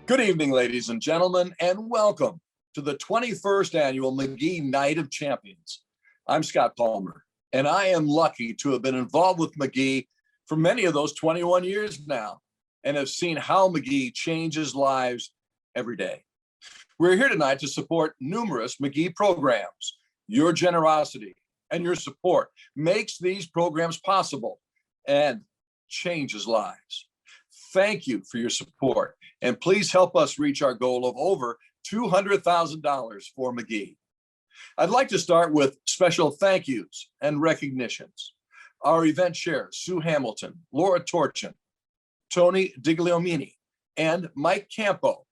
Good evening, ladies and gentlemen, and welcome to the 21st Annual Magee Night of Champions. I'm Scott Palmer, and I am lucky to have been involved with Magee for many of those 21 years now, and have seen how Magee changes lives every day. We're here tonight to support numerous Magee programs. Your generosity and your support makes these programs possible and changes lives. Thank you for your support, and please help us reach our goal of over $200,000 for Magee. I'd like to start with special thank yous and recognitions. Our event chairs, Sue Hamilton, Laura Torchin, Tony Digliomini, and Mike Campo,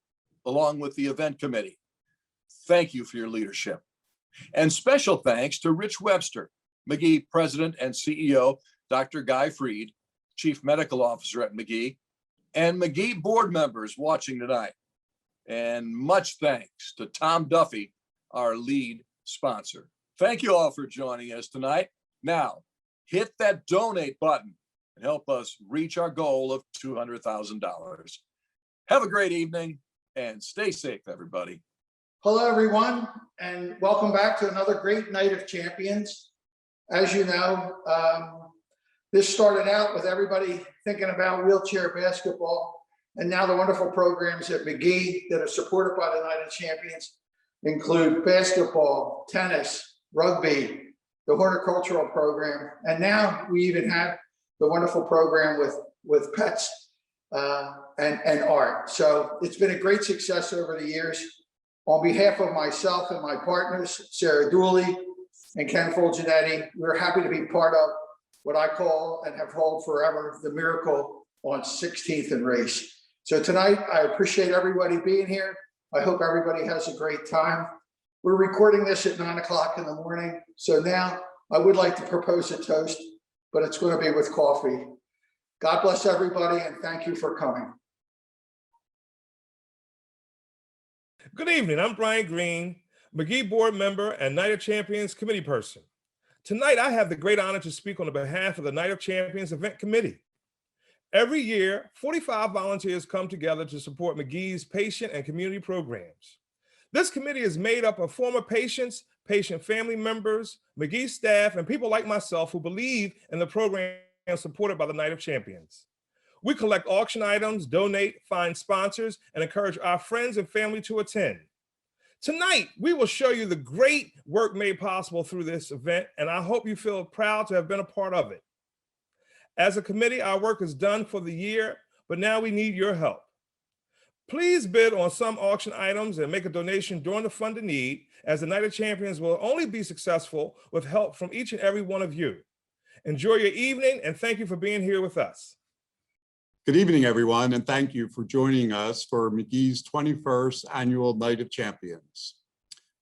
along with the event committee. Thank you for your leadership. And special thanks to Rich Webster, Magee President and CEO, Dr. Guy Freed, Chief Medical Officer at Magee, and Magee board members watching tonight. And much thanks to Tom Duffy, our lead sponsor. Thank you all for joining us tonight. Now, hit that donate button and help us reach our goal of $200,000. Have a great evening and stay safe, everybody. Hello, everyone, and welcome back to another great night of champions. As you know, this started out with everybody thinking about wheelchair basketball, and now the wonderful programs at Magee that are supported by the Night of Champions include basketball, tennis, rugby, the horticultural program, and now we even have the wonderful program with pets and art. So it's been a great success over the years. On behalf of myself and my partners, Sarah Dooley and Ken Fulginetti, we're happy to be part of what I call and have called forever the Miracle on 16th and Race. So tonight, I appreciate everybody being here. I hope everybody has a great time. We're recording this at 9 o'clock in the morning. So now I would like to propose a toast, but it's going to be with coffee. God bless everybody, and thank you for coming. Good evening, I'm Brian Green, Magee board member and Night of Champions committee person. Tonight, I have the great honor to speak on behalf of the Night of Champions event committee. Every year, 45 volunteers come together to support Magee's patient and community programs. This committee is made up of former patients, patient family members, Magee staff, and people like myself who believe in the program supported by the Night of Champions. We collect auction items, donate, find sponsors, and encourage our friends and family to attend. Tonight, we will show you the great work made possible through this event, and I hope you feel proud to have been a part of it. As a committee, our work is done for the year, but now we need your help. Please bid on some auction items and make a donation during the Fund of Need, as the Night of Champions will only be successful with help from each and every one of you. Enjoy your evening, and thank you for being here with us. Good evening, everyone, and thank you for joining us for Magee's 21st Annual Night of Champions.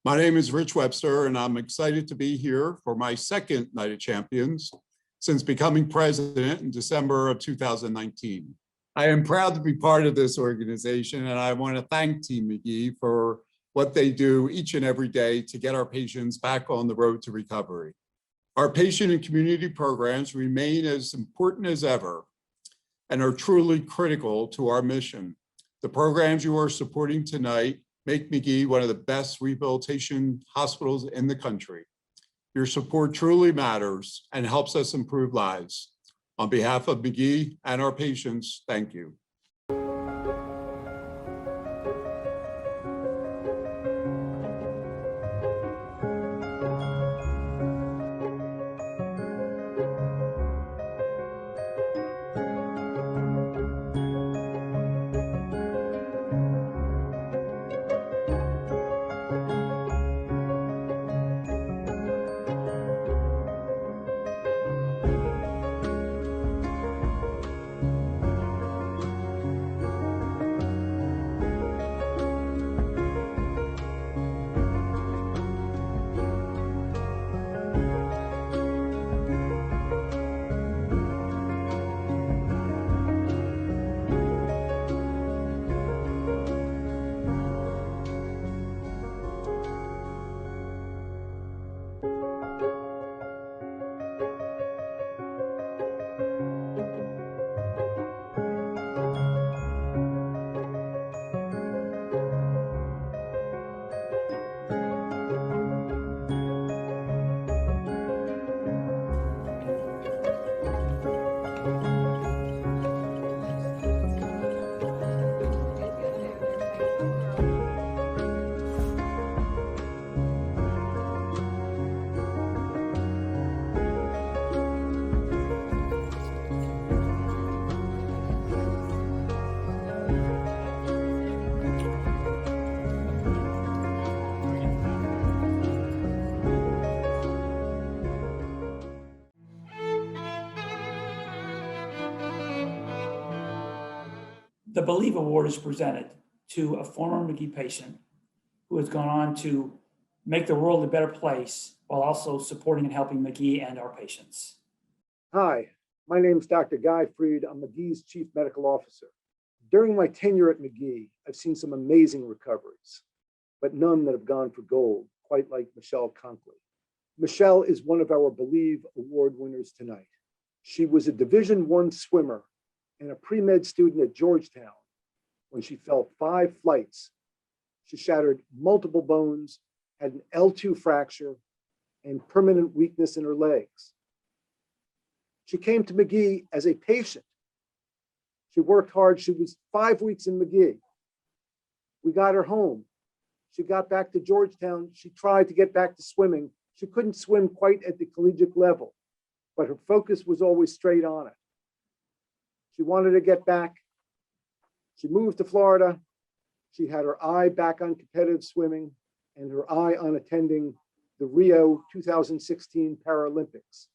My name is Rich Webster, and I'm excited to be here for my second Night of Champions since becoming president in December of 2019. I am proud to be part of this organization, and I want to thank Team Magee for what they do each and every day to get our patients back on the road to recovery. Our patient and community programs remain as important as ever and are truly critical to our mission. The programs you are supporting tonight make Magee one of the best rehabilitation hospitals in the country. Your support truly matters and helps us improve lives. On behalf of Magee and our patients, thank you. The Believe Award is presented to a former Magee patient who has gone on to make the world a better place while also supporting and helping Magee and our patients. Hi, my name is Dr. Guy Freed. I'm Magee's Chief Medical Officer. During my tenure at Magee, I've seen some amazing recoveries, but none that have gone for gold, quite like Michelle Conkley. Michelle is one of our Believe Award winners tonight. She was a Division I swimmer and a pre-med student at Georgetown when she fell 5 flights. She shattered multiple bones, had an L2 fracture, and permanent weakness in her legs. She came to Magee as a patient. She worked hard. She was 5 weeks in Magee. We got her home. She got back to Georgetown. She tried to get back to swimming. She couldn't swim quite at the collegiate level, but her focus was always straight on it. She wanted to get back. She moved to Florida. She had her eye back on competitive swimming and her eye on attending the Rio 2016 Paralympics.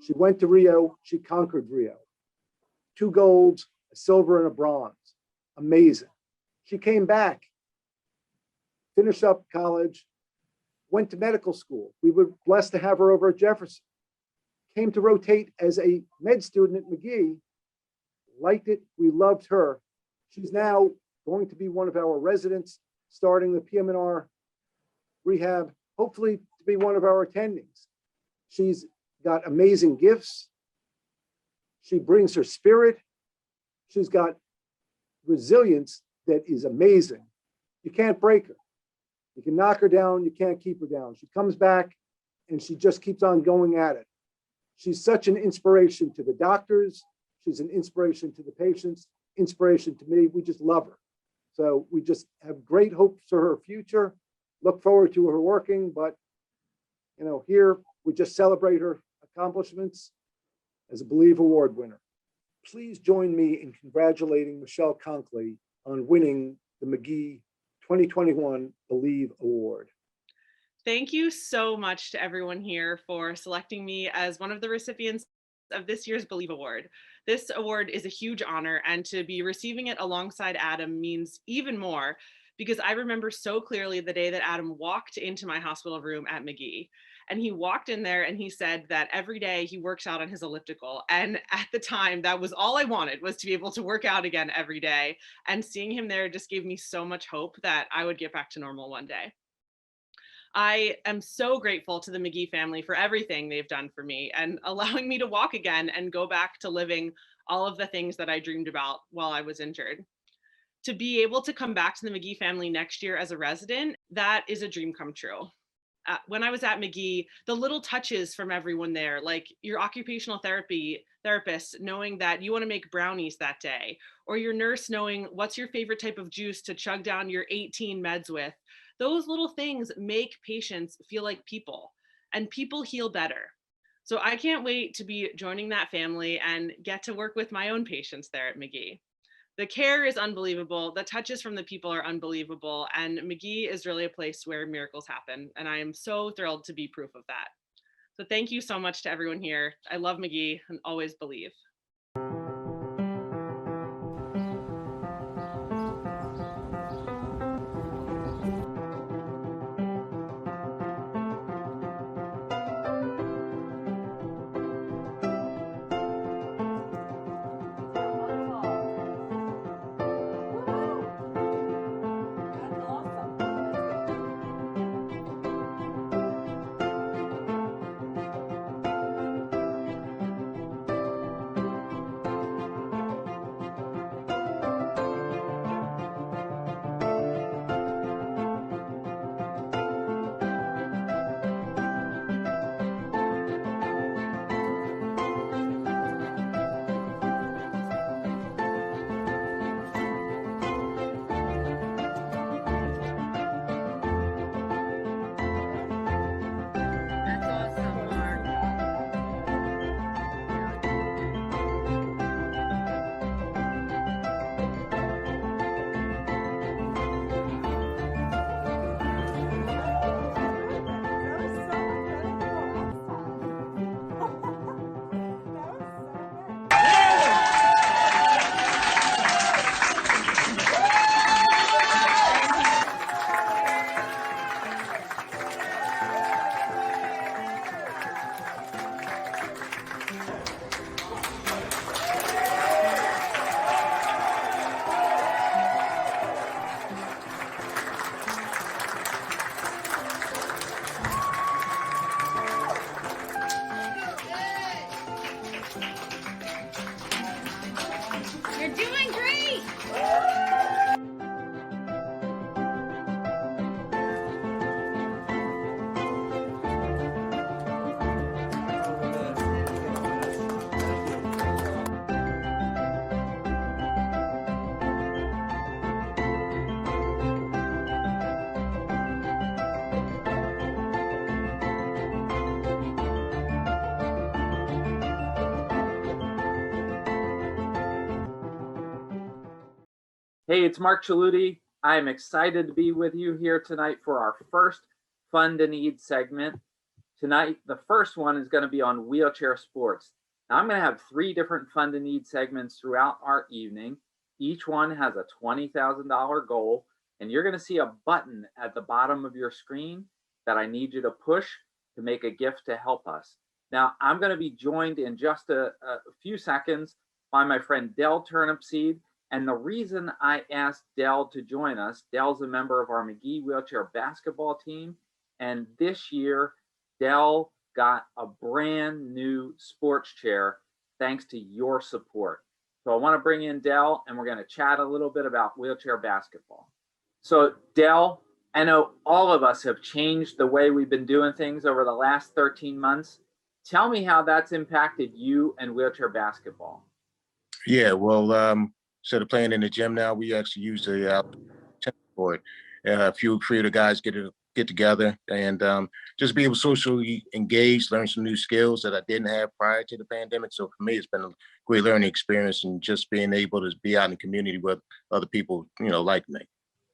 She went to Rio. She conquered Rio. 2 golds, a silver and a bronze. Amazing. She came back, finished up college, went to medical school. We were blessed to have her over at Jefferson. Came to rotate as a med student at Magee, liked it. We loved her. She's now going to be one of our residents, starting the PM&R rehab, hopefully to be one of our attendings. She's got amazing gifts. She brings her spirit. She's got resilience that is amazing. You can't break her. You can knock her down, you can't keep her down. She comes back and she just keeps on going at it. She's such an inspiration to the doctors. She's an inspiration to the patients, inspiration to me. We just love her. So we just have great hopes for her future. Look forward to her working, but here we just celebrate her accomplishments as a Believe Award winner. Please join me in congratulating Michelle Conkley on winning the Magee 2021 Believe Award. Thank you so much to everyone here for selecting me as one of the recipients of this year's Believe Award. This award is a huge honor, and to be receiving it alongside Adam means even more, because I remember so clearly the day that Adam walked into my hospital room at Magee. And he walked in there and he said that every day he works out on his elliptical. And at the time, that was all I wanted, was to be able to work out again every day. And seeing him there just gave me so much hope that I would get back to normal one day. I am so grateful to the Magee family for everything they've done for me and allowing me to walk again and go back to living all of the things that I dreamed about while I was injured. To be able to come back to the Magee family next year as a resident, that is a dream come true. When I was at Magee, the little touches from everyone there, like your occupational therapist knowing that you want to make brownies that day, or your nurse knowing what's your favorite type of juice to chug down your 18 meds with, those little things make patients feel like people, and people heal better. So I can't wait to be joining that family and get to work with my own patients there at Magee. The care is unbelievable. The touches from the people are unbelievable. And Magee is really a place where miracles happen. And I am so thrilled to be proof of that. So thank you so much to everyone here. I love Magee and always believe. Hey, it's Mark Chaluti. I'm excited to be with you here tonight for our first Fun to Need segment. Tonight, the first one is going to be on wheelchair sports. Now, I'm going to have 3 different Fun to Need segments throughout our evening. Each one has a $20,000 goal, and you're going to see a button at the bottom of your screen that I need you to push to make a gift to help us. Now, I'm going to be joined in just a few seconds by my friend Dell Turnipseed. And the reason I asked Dell to join us, Dell's a member of our Magee wheelchair basketball team. And this year, Dell got a brand new sports chair thanks to your support. So I want to bring in Dell, and we're going to chat a little bit about wheelchair basketball. So Dell, I know all of us have changed the way we've been doing things over the last 13 months. Tell me how that's impacted you and wheelchair basketball. Yeah, well, instead of playing in the gym now, we actually use the tennis court. A few of the guys get together and just be able to socially engage, learn some new skills that I didn't have prior to the pandemic. So for me, it's been a great learning experience, and just being able to be out in the community with other people, like me.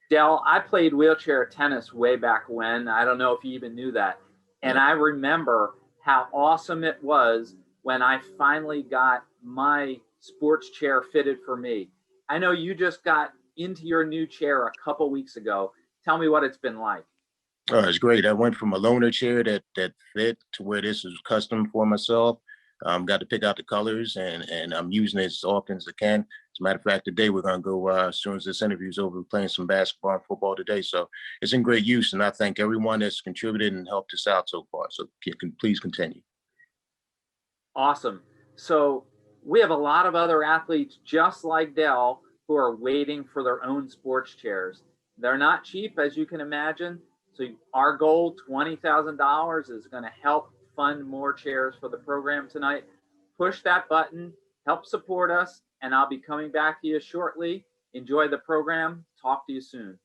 Dell, I played wheelchair tennis way back when. I don't know if you even knew that. And I remember how awesome it was when I finally got my sports chair fitted for me. I know you just got into your new chair a couple weeks ago. Tell me what it's been like. Oh, it's great. I went from a loaner chair that fit to where this is custom for myself. Got to pick out the colors, and I'm using it as often as I can. As a matter of fact, today we're going to go, as soon as this interview is over, playing some basketball and football today. So it's in great use, and I thank everyone that's contributed and helped us out so far. So please continue. Awesome. So we have a lot of other athletes just like Dell who are waiting for their own sports chairs. They're not cheap, as you can imagine. So our goal, $20,000, is going to help fund more chairs for the program tonight. Push that button, help support us, and I'll be coming back to you shortly. Enjoy the program. Talk to you soon.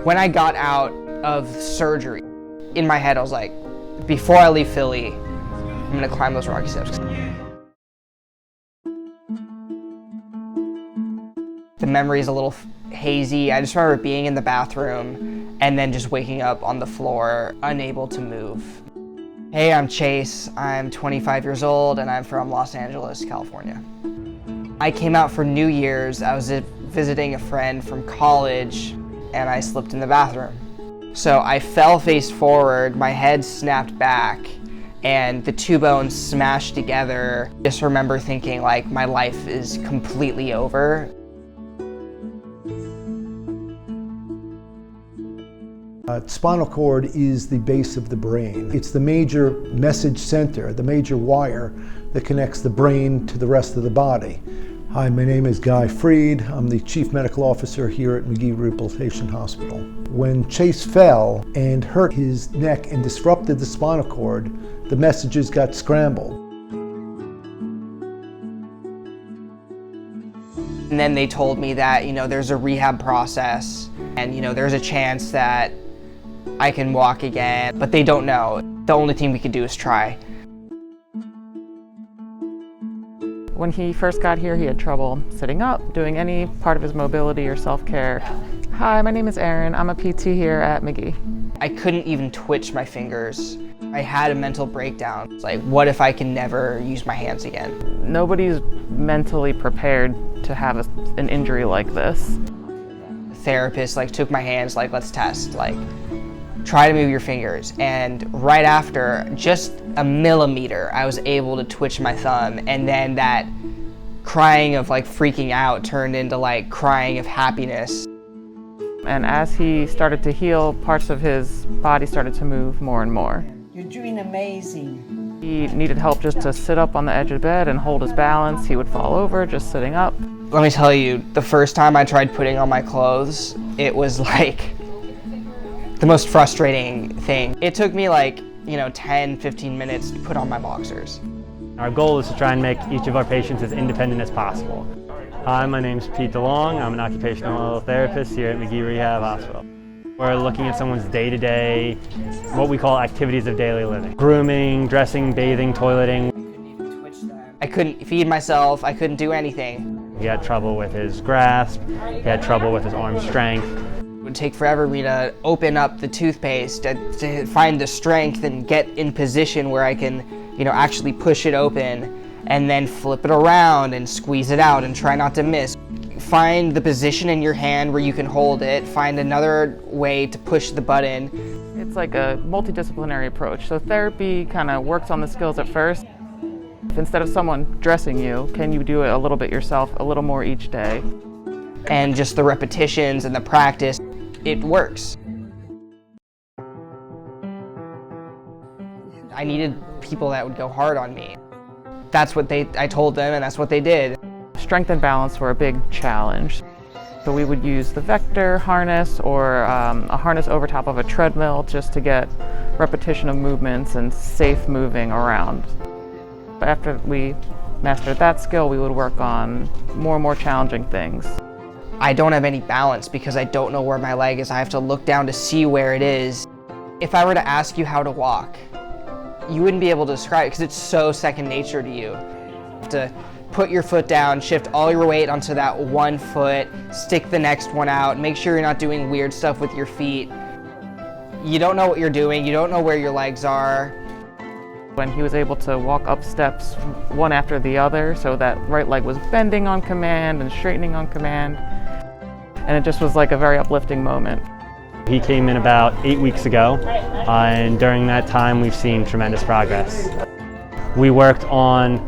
When I got out of surgery, in my head I was like, before I leave Philly, I'm gonna climb those rocky steps. The memory is a little hazy. I just remember being in the bathroom and then just waking up on the floor, unable to move. Hey, I'm Chase. I'm 25 years old and I'm from Los Angeles, California. I came out for New Year's. I was visiting a friend from college and I slipped in the bathroom. So I fell face forward, my head snapped back, and the 2 bones smashed together. Just remember thinking like my life is completely over. Spinal cord is the base of the brain. It's the major message center, the major wire that connects the brain to the rest of the body. Hi, my name is Guy Freed. I'm the Chief Medical Officer here at Magee Rehabilitation Hospital. When Chase fell and hurt his neck and disrupted the spinal cord, the messages got scrambled. And then they told me that, there's a rehab process and, there's a chance that I can walk again, but they don't know. The only thing we could do is try. When he first got here, he had trouble sitting up, doing any part of his mobility or self-care. Hi, my name is Erin. I'm a PT here at Magee. I couldn't even twitch my fingers. I had a mental breakdown. It's like, what if I can never use my hands again? Nobody's mentally prepared to have an injury like this. The therapist took my hands, let's test, try to move your fingers. And right after, just a millimeter, I was able to twitch my thumb, and then that crying of freaking out turned into crying of happiness. And as he started to heal, parts of his body started to move more and more. You're doing amazing. He needed help just to sit up on the edge of the bed and hold his balance. He would fall over just sitting up. Let me tell you, the first time I tried putting on my clothes, it was the most frustrating thing. It took me 10, 15 minutes to put on my boxers. Our goal is to try and make each of our patients as independent as possible. Hi, my name's Pete DeLong. I'm an occupational therapist here at Magee Rehab Hospital. We're looking at someone's day-to-day, what we call activities of daily living. Grooming, dressing, bathing, toileting. I couldn't feed myself, I couldn't do anything. He had trouble with his grasp, he had trouble with his arm strength. It would take forever for me to open up the toothpaste to find the strength and get in position where I can, actually push it open and then flip it around and squeeze it out and try not to miss. Find the position in your hand where you can hold it, find another way to push the button. It's like a multidisciplinary approach. So therapy kind of works on the skills at first. Instead of someone dressing you, can you do it a little bit yourself, a little more each day? And just the repetitions and the practice, it works. I needed people that would go hard on me. That's what I told them, and that's what they did. Strength and balance were a big challenge. So we would use the vector harness or a harness over top of a treadmill just to get repetition of movements and safe moving around. But after we mastered that skill, we would work on more and more challenging things. I don't have any balance because I don't know where my leg is. I have to look down to see where it is. If I were to ask you how to walk, you wouldn't be able to describe it because it's so second nature to you. You have to put your foot down, shift all your weight onto that one foot, stick the next one out, make sure you're not doing weird stuff with your feet. You don't know what you're doing, you don't know where your legs are. When he was able to walk up steps one after the other, so that right leg was bending on command and straightening on command, and it just was like a very uplifting moment. He came in about 8 weeks ago, and during that time we've seen tremendous progress. We worked on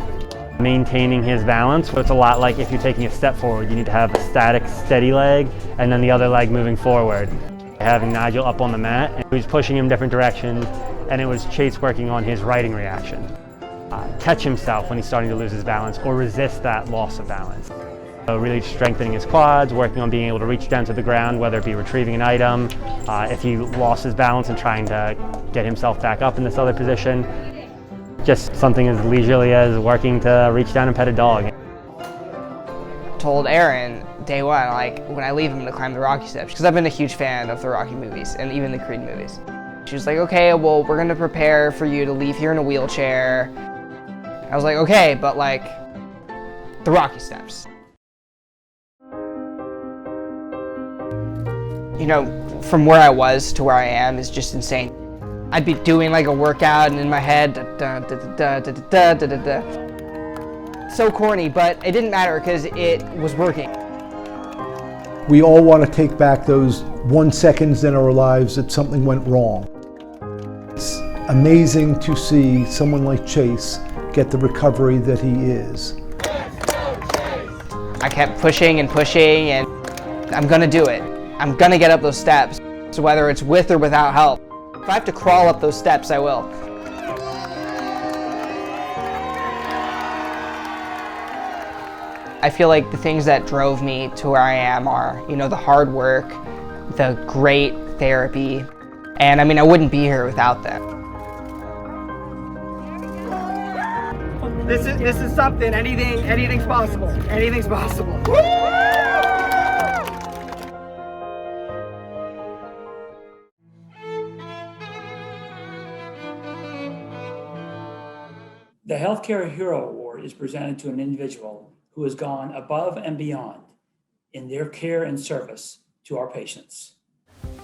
maintaining his balance, so it's a lot like if you're taking a step forward, you need to have a static, steady leg, and then the other leg moving forward. Having Nigel up on the mat, and he was pushing him different directions, and it was Chase working on his righting reaction. Catch himself when he's starting to lose his balance, or resist that loss of balance. So really strengthening his quads, working on being able to reach down to the ground, whether it be retrieving an item, if he lost his balance and trying to get himself back up in this other position. Just something as leisurely as working to reach down and pet a dog. Told Aaron day one, when I leave, I'm gonna climb the Rocky steps, because I've been a huge fan of the Rocky movies and even the Creed movies. She was like, okay, well, we're gonna prepare for you to leave here in a wheelchair. I was like, okay, but the Rocky steps. From where I was to where I am is just insane. I'd be doing a workout and in my head, so corny, but it didn't matter because it was working. We all want to take back those 1 seconds in our lives that something went wrong. It's amazing to see someone like Chase get the recovery that he is. I kept pushing and pushing, and I'm gonna do it. I'm gonna get up those steps, so whether it's with or without help. If I have to crawl up those steps, I will. I feel like the things that drove me to where I am are, the hard work, the great therapy, and I wouldn't be here without them. This is something. Anything's possible. Anything's possible. The Healthcare Hero Award is presented to an individual who has gone above and beyond in their care and service to our patients.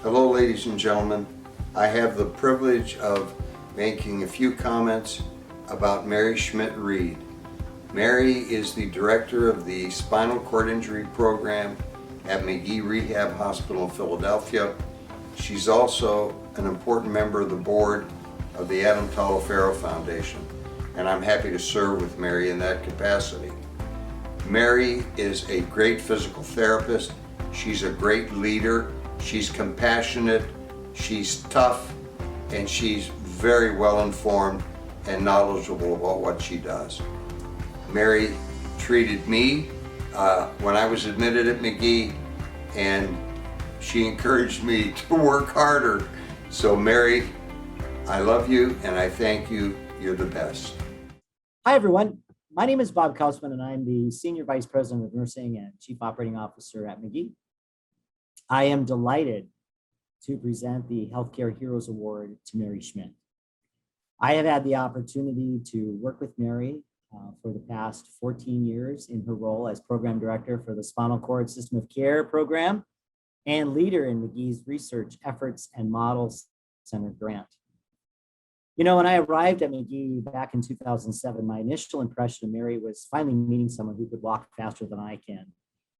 Hello, ladies and gentlemen. I have the privilege of making a few comments about Mary Schmidt-Reed. Mary is the director of the Spinal Cord Injury Program at Magee Rehab Hospital in Philadelphia. She's also an important member of the board of the Adam Taliaferro Foundation, and I'm happy to serve with Mary in that capacity. Mary is a great physical therapist. She's a great leader. She's compassionate. She's tough, and she's very well informed and knowledgeable about what she does. Mary treated me when I was admitted at Magee, and she encouraged me to work harder. So Mary, I love you and I thank you. You're the best. Hi, everyone. My name is Bob Kausman, and I'm the Senior Vice President of Nursing and Chief Operating Officer at Magee. I am delighted to present the Healthcare Heroes Award to Mary Schmidt. I have had the opportunity to work with Mary for the past 14 years in her role as program director for the Spinal Cord System of Care program and leader in Magee's research efforts and models center grant. You know, when I arrived at Magee back in 2007, my initial impression of Mary was finally meeting someone who could walk faster than I can.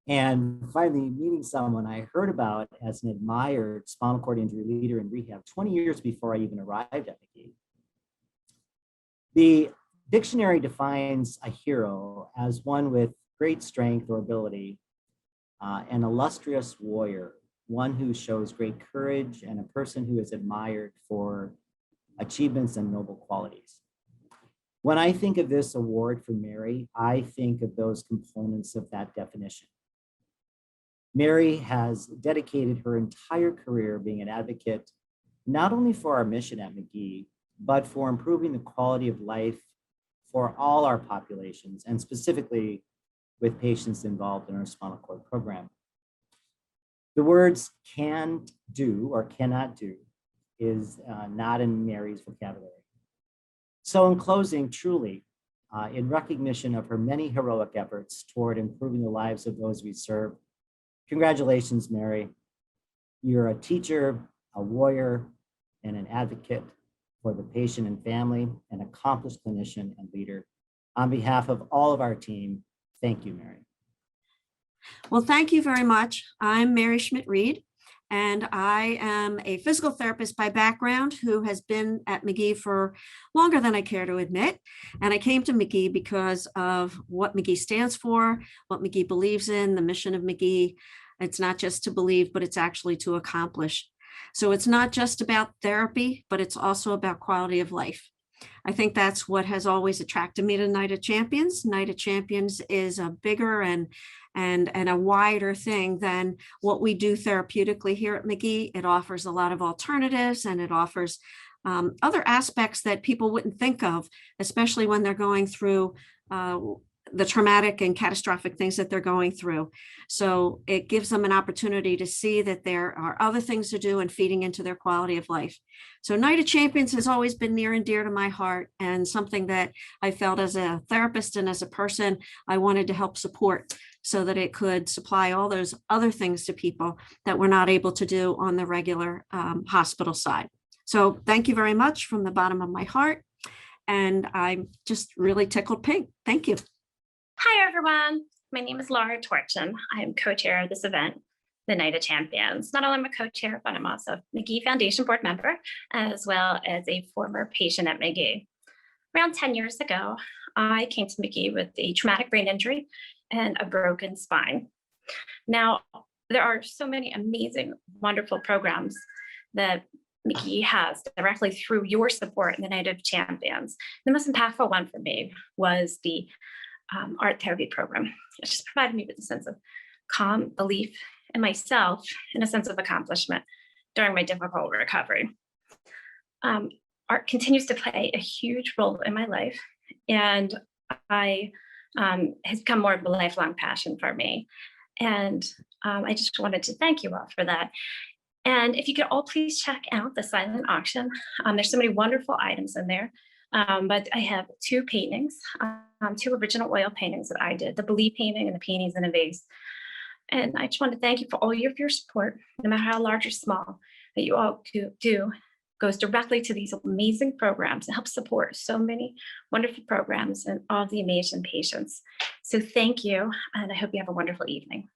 And finally meeting someone I heard about as an admired spinal cord injury leader in rehab 20 years before I even arrived at Magee. The dictionary defines a hero as one with great strength or ability, an illustrious warrior, one who shows great courage, and a person who is admired for achievements and noble qualities. When I think of this award for Mary, I think of those components of that definition. Mary has dedicated her entire career being an advocate, not only for our mission at Magee, but for improving the quality of life for all our populations, and specifically with patients involved in our spinal cord program. The words can do or cannot do is not in Mary's vocabulary. So in closing, truly, in recognition of her many heroic efforts toward improving the lives of those we serve, congratulations, Mary. You're a teacher, a warrior, and an advocate for the patient and family, an accomplished clinician and leader. On behalf of all of our team, thank you, Mary. Well, thank you very much. I'm Mary Schmidt-Reed, and I am a physical therapist by background who has been at Magee for longer than I care to admit. And I came to Magee because of what Magee stands for, what Magee believes in, the mission of Magee. It's not just to believe, but it's actually to accomplish. So it's not just about therapy, but it's also about quality of life. I think that's what has always attracted me to Night of Champions. Night of Champions is a bigger and a wider thing than what we do therapeutically here at Magee. It offers a lot of alternatives, and it offers other aspects that people wouldn't think of, especially when they're going through the traumatic and catastrophic things that they're going through. So it gives them an opportunity to see that there are other things to do and feeding into their quality of life. So Night of Champions has always been near and dear to my heart, and something that I felt as a therapist and as a person, I wanted to help support so that it could supply all those other things to people that we're not able to do on the regular hospital side. So thank you very much from the bottom of my heart. And I'm just really tickled pink. Thank you. Hi, everyone. My name is Laura Torchin. I am co-chair of this event, the Night of Champions. Not only am I co-chair, but I'm also a Magee Foundation board member, as well as a former patient at Magee. Around 10 years ago, I came to Magee with a traumatic brain injury and a broken spine. Now, there are so many amazing, wonderful programs that Magee has directly through your support in the Night of Champions. The most impactful one for me was the art therapy program. It just provided me with a sense of calm, belief in myself, and a sense of accomplishment during my difficult recovery. Art continues to play a huge role in my life, and has become more of a lifelong passion for me. And I just wanted to thank you all for that. And if you could all please check out the silent auction. There's so many wonderful items in there. But I have two paintings, two original oil paintings that I did, the Believe painting and the Paintings in a Vase. And I just want to thank you for all of your support, no matter how large or small, that you all do goes directly to these amazing programs and helps support so many wonderful programs and all the amazing patients. So thank you, and I hope you have a wonderful evening.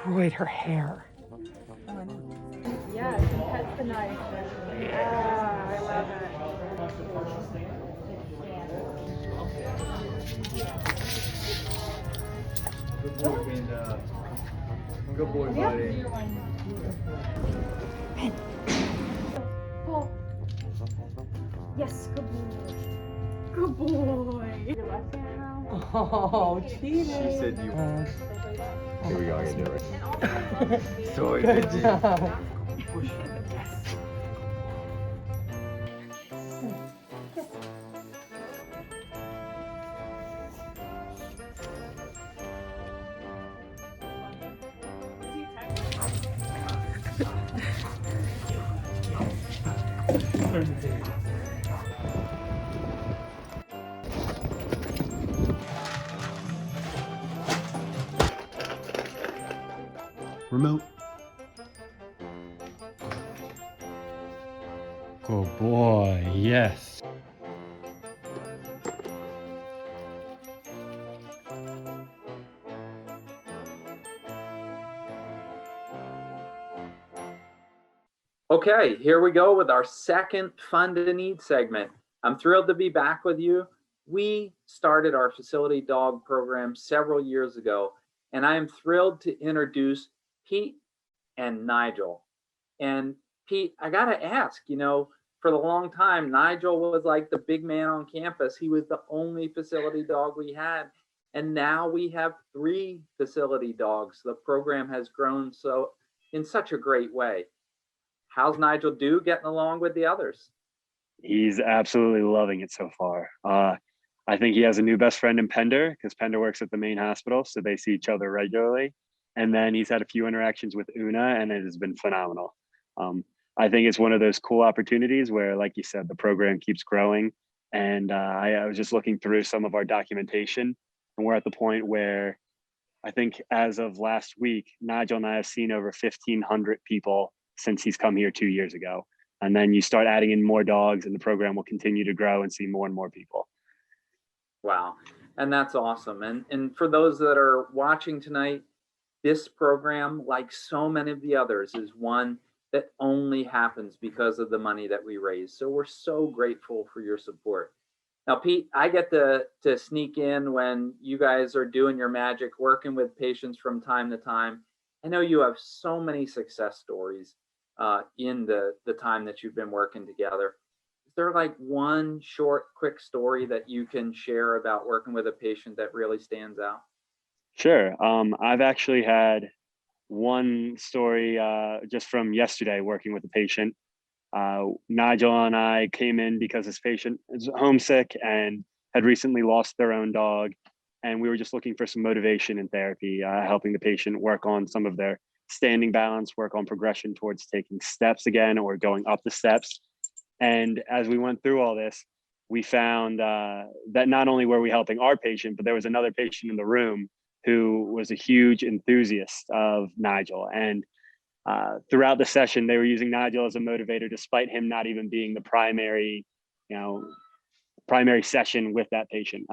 destroyed her hair. Yeah, she cuts the knife. Ah, I love it. Good boy, Panda. Good boy, buddy. Pull. Yes, good boy. Good boy. Your left hand now. Oh, cheating. She said you. Here we go. I gotta do it right. Sorry, Good baby. job. Remote. Good boy, yes. Okay, here we go with our second Fun to Need segment. I'm thrilled to be back with you. We started our facility dog program several years ago, and I am thrilled to introduce Pete and Nigel. And Pete, I gotta ask, for the long time, Nigel was like the big man on campus. He was the only facility dog we had. And now we have 3 facility dogs. The program has grown in such a great way. How's Nigel do getting along with the others? He's absolutely loving it so far. I think he has a new best friend in Pender because Pender works at the main hospital, so they see each other regularly. And then he's had a few interactions with Una, and it has been phenomenal. I think it's one of those cool opportunities where, like you said, the program keeps growing. And I was just looking through some of our documentation, and we're at the point where I think as of last week, Nigel and I have seen over 1,500 people since he's come here 2 years ago. And then you start adding in more dogs and the program will continue to grow and see more and more people. Wow. And that's awesome. And for those that are watching tonight, this program, like so many of the others, is one that only happens because of the money that we raise. So we're so grateful for your support. Now, Pete, I get to sneak in when you guys are doing your magic, working with patients from time to time. I know you have so many success stories in the time that you've been working together. Is there like one short, quick story that you can share about working with a patient that really stands out? Sure. I've actually had one story just from yesterday working with a patient. Nigel and I came in because this patient is homesick and had recently lost their own dog. And we were just looking for some motivation in therapy, helping the patient work on some of their standing balance, work on progression towards taking steps again or going up the steps. And as we went through all this, we found that not only were we helping our patient, but there was another patient in the room who was a huge enthusiast of Nigel. And throughout the session, they were using Nigel as a motivator, despite him not even being the primary session with that patient.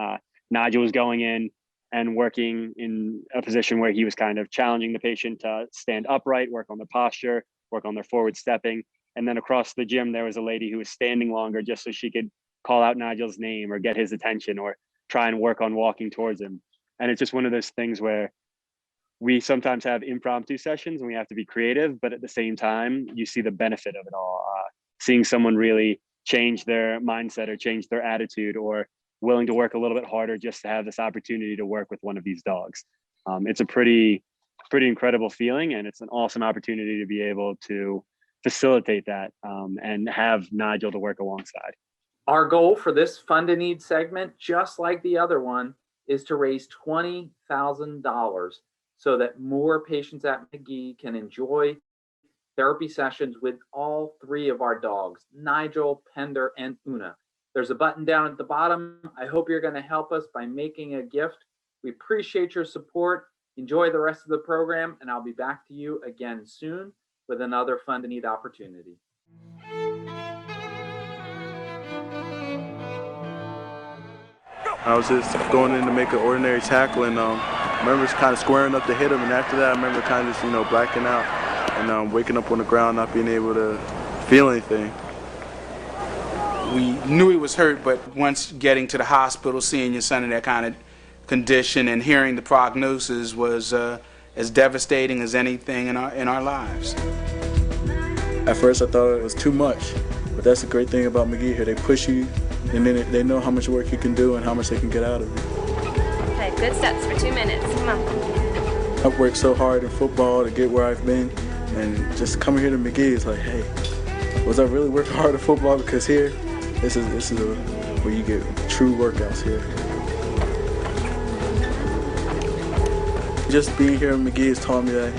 Nigel was going in and working in a position where he was kind of challenging the patient to stand upright, work on their posture, work on their forward stepping. And then across the gym, there was a lady who was standing longer just so she could call out Nigel's name or get his attention or try and work on walking towards him. And it's just one of those things where we sometimes have impromptu sessions and we have to be creative, but at the same time, you see the benefit of it all. Seeing someone really change their mindset or change their attitude or willing to work a little bit harder just to have this opportunity to work with one of these dogs. It's a pretty incredible feeling, and it's an awesome opportunity to be able to facilitate that and have Nigel to work alongside. Our goal for this Fund to Need segment, just like the other one, is to raise $20,000 so that more patients at Magee can enjoy therapy sessions with all 3 of our dogs, Nigel, Pender, and Una. There's a button down at the bottom. I hope you're going to help us by making a gift. We appreciate your support. Enjoy the rest of the program, and I'll be back to you again soon with another Fund to Need opportunity. I was just going in to make an ordinary tackle, and I remember kind of squaring up to hit him, and after that, I remember kind of just, blacking out and waking up on the ground, not being able to feel anything. We knew he was hurt, but once getting to the hospital, seeing your son in that kind of condition and hearing the prognosis was as devastating as anything in our lives. At first, I thought it was too much, but that's the great thing about Magee here. They push you, and then they know how much work you can do and how much they can get out of you. Okay, good steps for 2 minutes. Come on. I've worked so hard in football to get where I've been, and just coming here to Magee is like, hey, was I really working hard at football? Because here, this is where you get true workouts here. Just being here at Magee has taught me that,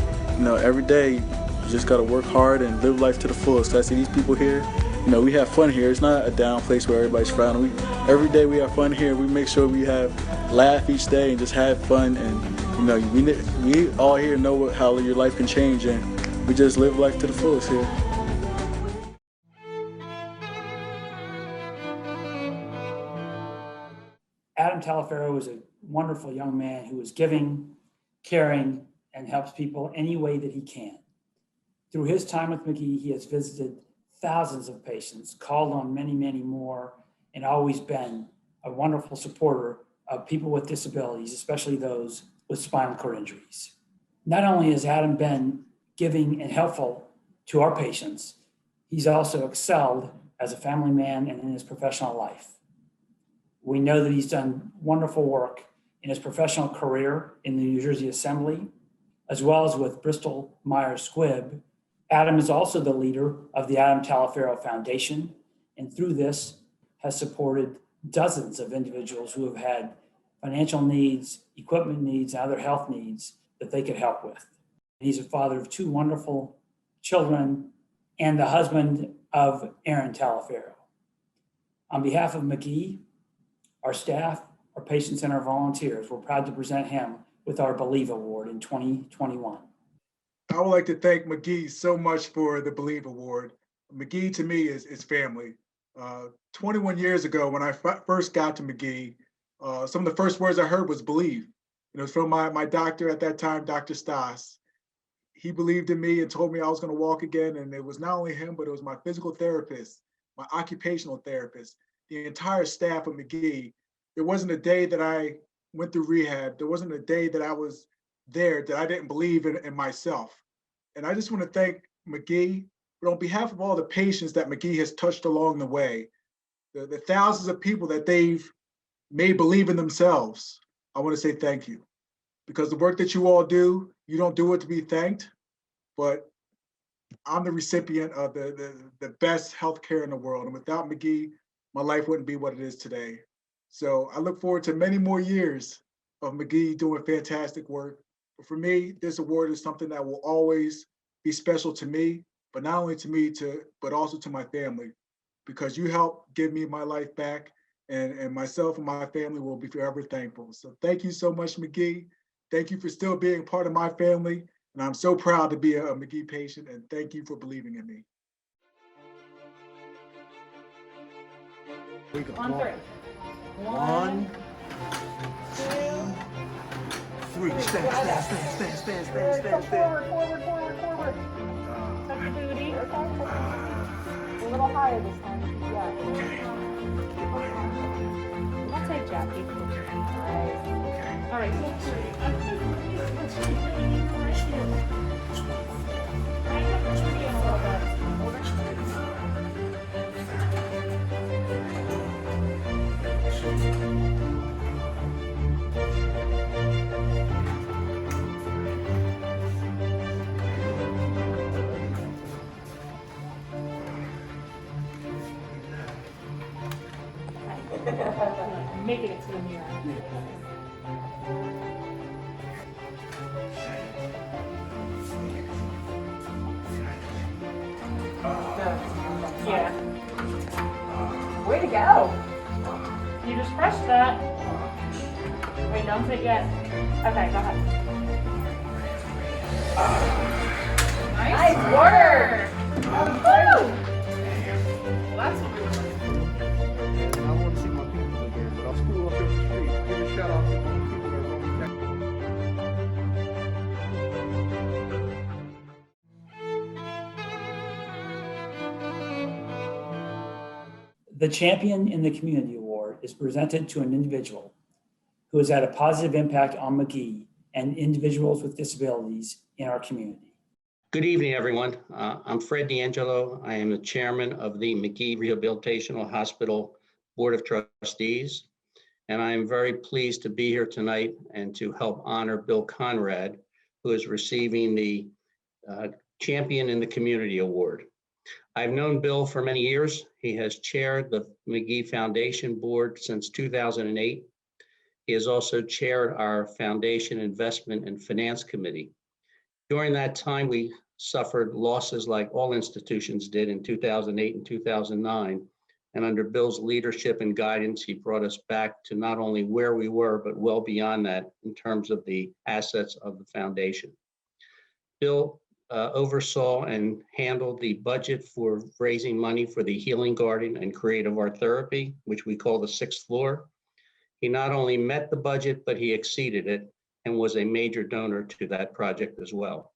every day you just got to work hard and live life to the fullest. I see these people here, we have fun here. It's not a down place where everybody's frowning. Every day we have fun here. We make sure we laugh each day and just have fun. And we all here know how your life can change, and we just live life to the fullest here. Adam Talaferro is a wonderful young man who is giving, caring, and helps people any way that he can. Through his time with Magee, he has visited thousands of patients, called on many, many more, and always been a wonderful supporter of people with disabilities, especially those with spinal cord injuries. Not only has Adam been giving and helpful to our patients, he's also excelled as a family man and in his professional life. We know that he's done wonderful work in his professional career in the New Jersey Assembly, as well as with Bristol Myers Squibb. Adam is also the leader of the Adam Talaferro Foundation, and through this has supported dozens of individuals who have had financial needs, equipment needs, and other health needs that they could help with. He's a father of 2 wonderful children and the husband of Erin Talaferro. On behalf of Magee, our staff, our patients, and our volunteers, we're proud to present him with our Believe Award in 2021. I would like to thank Magee so much for the Believe Award. Magee to me is family. 21 years ago, when I first got to Magee, some of the first words I heard was believe. It was from my doctor at that time, Dr. Stas. He believed in me and told me I was going to walk again. And it was not only him, but it was my physical therapist, my occupational therapist, the entire staff of Magee. There wasn't a day that I went through rehab. There wasn't a day that I was there that I didn't believe in myself. And I just want to thank Magee, but on behalf of all the patients that Magee has touched along the way, the thousands of people that they've made believe in themselves, I want to say thank you. Because the work that you all do, you don't do it to be thanked, but I'm the recipient of the best healthcare in the world. And without Magee, my life wouldn't be what it is today. So I look forward to many more years of Magee doing fantastic work. But for me, this award is something that will always be special to me, but not only to me, but also to my family, because you helped give me my life back, and myself and my family will be forever thankful. So thank you so much, Magee. Thank you for still being part of my family. And I'm so proud to be a Magee patient, and thank you for believing in me. On 3. 1, 2, 3. Stand. Forward. Touch your booty. A little higher this time. Yeah. Okay. We'll take Jackie. All right. Making it to the mirror. Yeah. Way to go. You just pressed that. Wait, don't say yet. Okay, go ahead. Nice work. Woo! Well, that's what we were looking for. I want to see my people again, but I'll school up in the street. Give a shout out to the people that are going to The Champion in the Community Award is presented to an individual who has had a positive impact on Magee and individuals with disabilities in our community. Good evening, everyone. I'm Fred D'Angelo. I am the chairman of the Magee Rehabilitational Hospital Board of Trustees, and I am very pleased to be here tonight and to help honor Bill Conrad, who is receiving the Champion in the Community Award. I've known Bill for many years. He has chaired the Magee Foundation Board since 2008. He has also chaired our Foundation Investment and Finance Committee. During that time, we suffered losses like all institutions did in 2008 and 2009. And under Bill's leadership and guidance, he brought us back to not only where we were, but well beyond that in terms of the assets of the foundation. Bill oversaw and handled the budget for raising money for the Healing Garden and Creative Art Therapy, which we call the sixth floor. He not only met the budget, but he exceeded it and was a major donor to that project as well.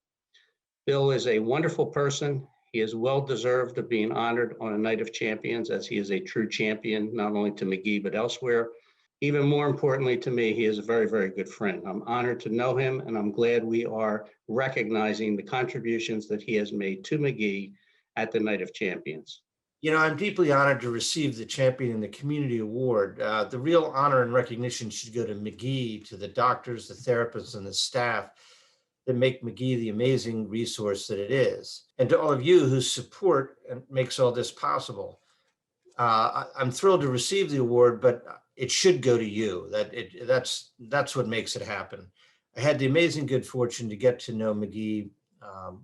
Bill is a wonderful person. He is well deserved of being honored on a Night of Champions, as he is a true champion, not only to Magee, but elsewhere. Even more importantly to me, he is a very, very good friend. I'm honored to know him, and I'm glad we are recognizing the contributions that he has made to Magee at the Night of Champions. You know, I'm deeply honored to receive the Champion in the Community Award. The real honor and recognition should go to Magee, to the doctors, the therapists, and the staff that make Magee the amazing resource that it is, and to all of you whose support makes all this possible. I'm thrilled to receive the award, but it should go to you. That's what makes it happen. I had the amazing good fortune to get to know Magee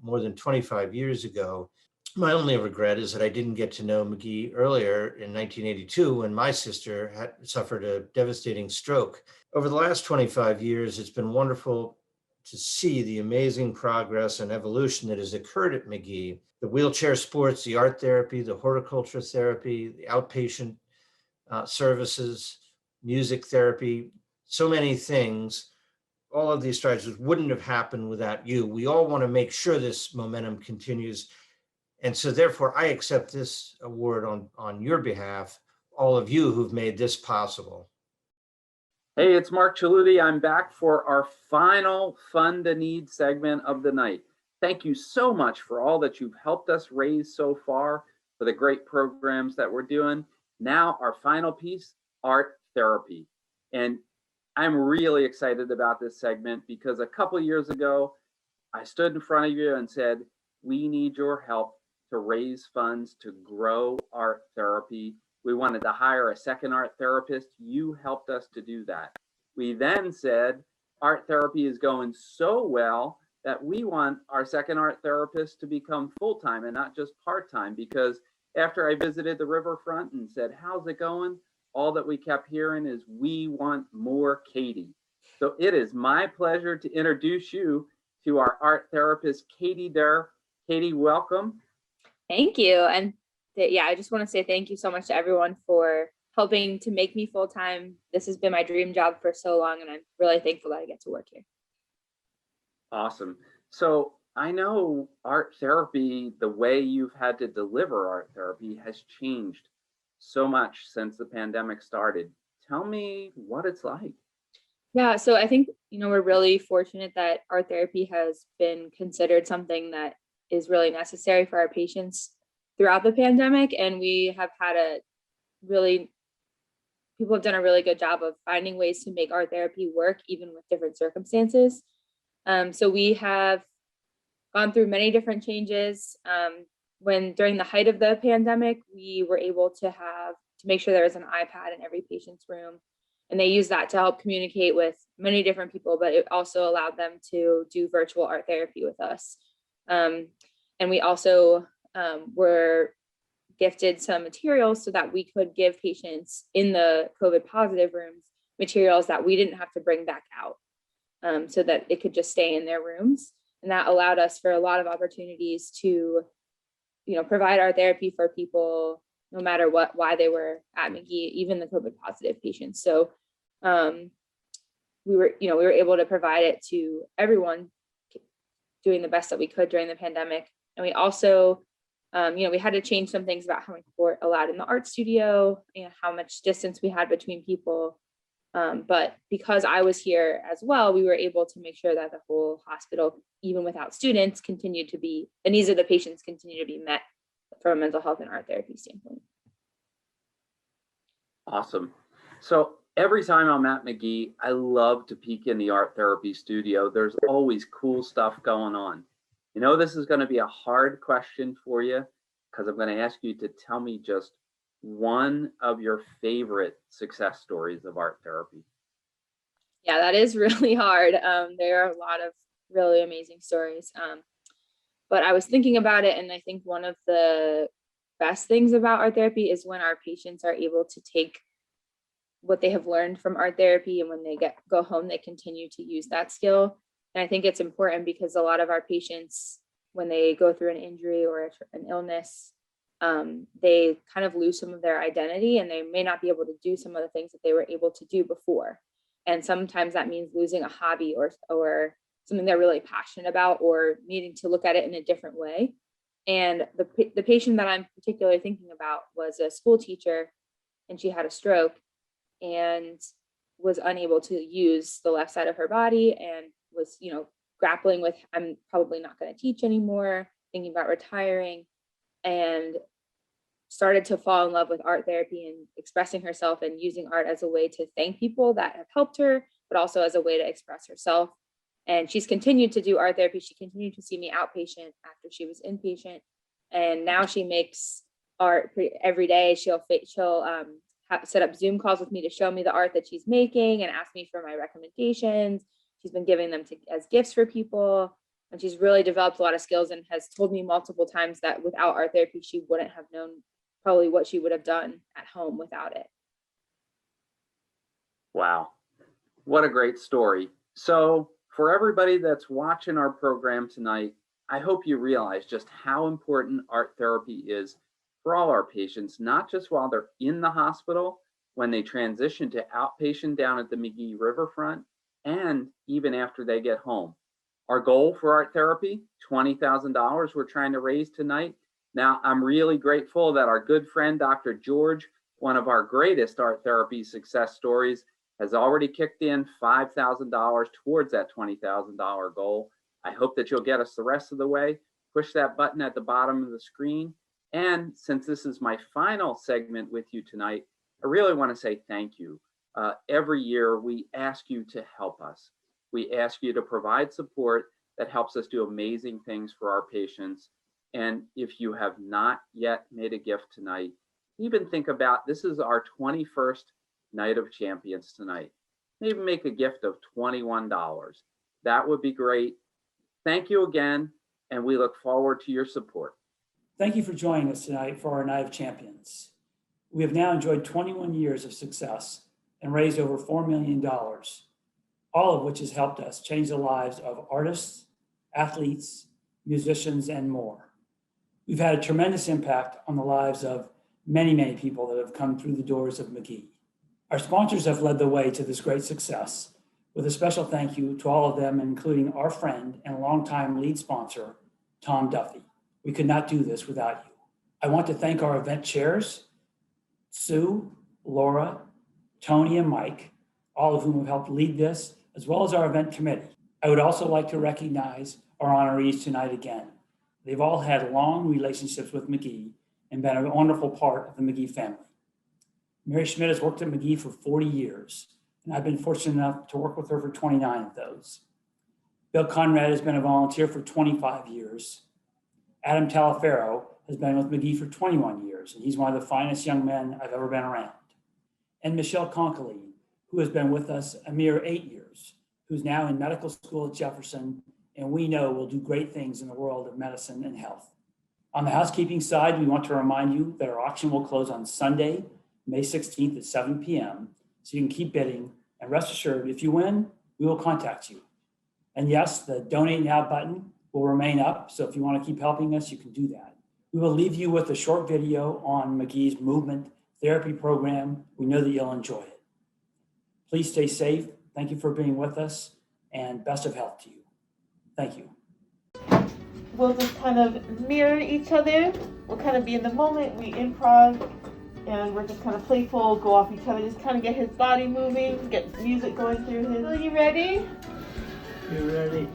more than 25 years ago. My only regret is that I didn't get to know Magee earlier in 1982 when my sister had suffered a devastating stroke. Over the last 25 years, it's been wonderful to see the amazing progress and evolution that has occurred at Magee. The wheelchair sports, the art therapy, the horticulture therapy, the outpatient services, music therapy, so many things. All of these strides wouldn't have happened without you. We all want to make sure this momentum continues. And so therefore, I accept this award on your behalf, all of you who've made this possible. Hey, it's Mark Chaluti. I'm back for our final Fund a Need segment of the night. Thank you so much for all that you've helped us raise so far, for the great programs that we're doing. Now our final piece, art therapy. And I'm really excited about this segment because a couple of years ago, I stood in front of you and said, we need your help to raise funds to grow art therapy. We wanted to hire a second art therapist. You helped us to do that. We then said, art therapy is going so well that we want our second art therapist to become full-time and not just part-time, because after I visited the riverfront and said, how's it going? All that we kept hearing is, we want more Katie. So it is my pleasure to introduce you to our art therapist, Katie Durr. Katie, welcome. Thank you. And yeah, I just want to say thank you so much to everyone for helping to make me full-time. This has been my dream job for so long, and I'm really thankful that I get to work here. Awesome. So I know art therapy, the way you've had to deliver art therapy has changed so much since the pandemic started. Tell me what it's like. Yeah, so I think, we're really fortunate that art therapy has been considered something that is really necessary for our patients throughout the pandemic. And we have had people have done a really good job of finding ways to make art therapy work, even with different circumstances. So we have gone through many different changes. During the height of the pandemic, we were able to make sure there was an iPad in every patient's room. And they used that to help communicate with many different people, but it also allowed them to do virtual art therapy with us. And we also were gifted some materials so that we could give patients in the COVID positive rooms materials that we didn't have to bring back out, so that it could just stay in their rooms. And that allowed us for a lot of opportunities to, provide art therapy for people no matter why they were at Magee, even the COVID positive patients. So we were able to provide it to everyone, doing the best that we could during the pandemic. And we also We had to change some things about how many people were allowed in the art studio and how much distance we had between people. But because I was here as well, we were able to make sure that the whole hospital, even without students, continued to be, the needs of the patients continue to be met from a mental health and art therapy standpoint. Awesome. So every time I'm at Magee, I love to peek in the art therapy studio. There's always cool stuff going on. You know, this is going to be a hard question for you because I'm going to ask you to tell me just one of your favorite success stories of art therapy. Yeah, that is really hard. There are a lot of really amazing stories. But I was thinking about it, and I think one of the best things about art therapy is when our patients are able to take what they have learned from art therapy, and when they go home, they continue to use that skill. And I think it's important because a lot of our patients, when they go through an injury or an illness, they kind of lose some of their identity, and they may not be able to do some of the things that they were able to do before. And sometimes that means losing a hobby or something they're really passionate about, or needing to look at it in a different way. And the patient that I'm particularly thinking about was a school teacher, and she had a stroke and was unable to use the left side of her body, and was, grappling with, I'm probably not going to teach anymore, thinking about retiring, and started to fall in love with art therapy and expressing herself and using art as a way to thank people that have helped her, but also as a way to express herself. And she's continued to do art therapy. She continued to see me outpatient after she was inpatient. And now she makes art every day. She'll set up Zoom calls with me to show me the art that she's making and ask me for my recommendations. She's been giving them as gifts for people. And she's really developed a lot of skills and has told me multiple times that without art therapy, she wouldn't have known probably what she would have done at home without it. Wow. What a great story. So for everybody that's watching our program tonight, I hope you realize just how important art therapy is for all our patients, not just while they're in the hospital, when they transition to outpatient down at the Magee Riverfront, and even after they get home. Our goal for art therapy, $20,000 we're trying to raise tonight. Now, I'm really grateful that our good friend, Dr. George, one of our greatest art therapy success stories, has already kicked in $5,000 towards that $20,000 goal. I hope that you'll get us the rest of the way. Push that button at the bottom of the screen. And since this is my final segment with you tonight, I really want to say thank you. Every year, we ask you to help us. We ask you to provide support that helps us do amazing things for our patients. And if you have not yet made a gift tonight, even think about, this is our 21st Night of Champions tonight. Maybe make a gift of $21. That would be great. Thank you again, and we look forward to your support. Thank you for joining us tonight for our Night of Champions. We have now enjoyed 21 years of success and raised over $4 million, all of which has helped us change the lives of artists, athletes, musicians, and more. We've had a tremendous impact on the lives of many, many people that have come through the doors of Magee. Our sponsors have led the way to this great success, with a special thank you to all of them, including our friend and longtime lead sponsor, Tom Duffy. We could not do this without you. I want to thank our event chairs, Sue, Laura, Tony, and Mike, all of whom have helped lead this, as well as our event committee. I would also like to recognize our honorees tonight again. They've all had long relationships with Magee and been a wonderful part of the Magee family. Mary Schmidt has worked at Magee for 40 years, and I've been fortunate enough to work with her for 29 of those. Bill Conrad has been a volunteer for 25 years. Adam Talaferro has been with Magee for 21 years, and he's one of the finest young men I've ever been around. And Michelle Conkley, who has been with us a mere 8 years, who's now in medical school at Jefferson, and we know will do great things in the world of medicine and health. On the housekeeping side, we want to remind you that our auction will close on Sunday, May 16th at 7 p.m., so you can keep bidding, and rest assured, if you win, we will contact you. And yes, the Donate Now button will remain up, so if you want to keep helping us, you can do that. We will leave you with a short video on Magee's movement therapy program. We know that you'll enjoy it. Please stay safe. Thank you for being with us, and best of health to you. Thank you. we'll just kind of mirror each other. We'll kind of be in the moment, we improv, and we're just kind of playful, go off each other, just kind of get his body moving, get music going through his. Are you ready? You ready?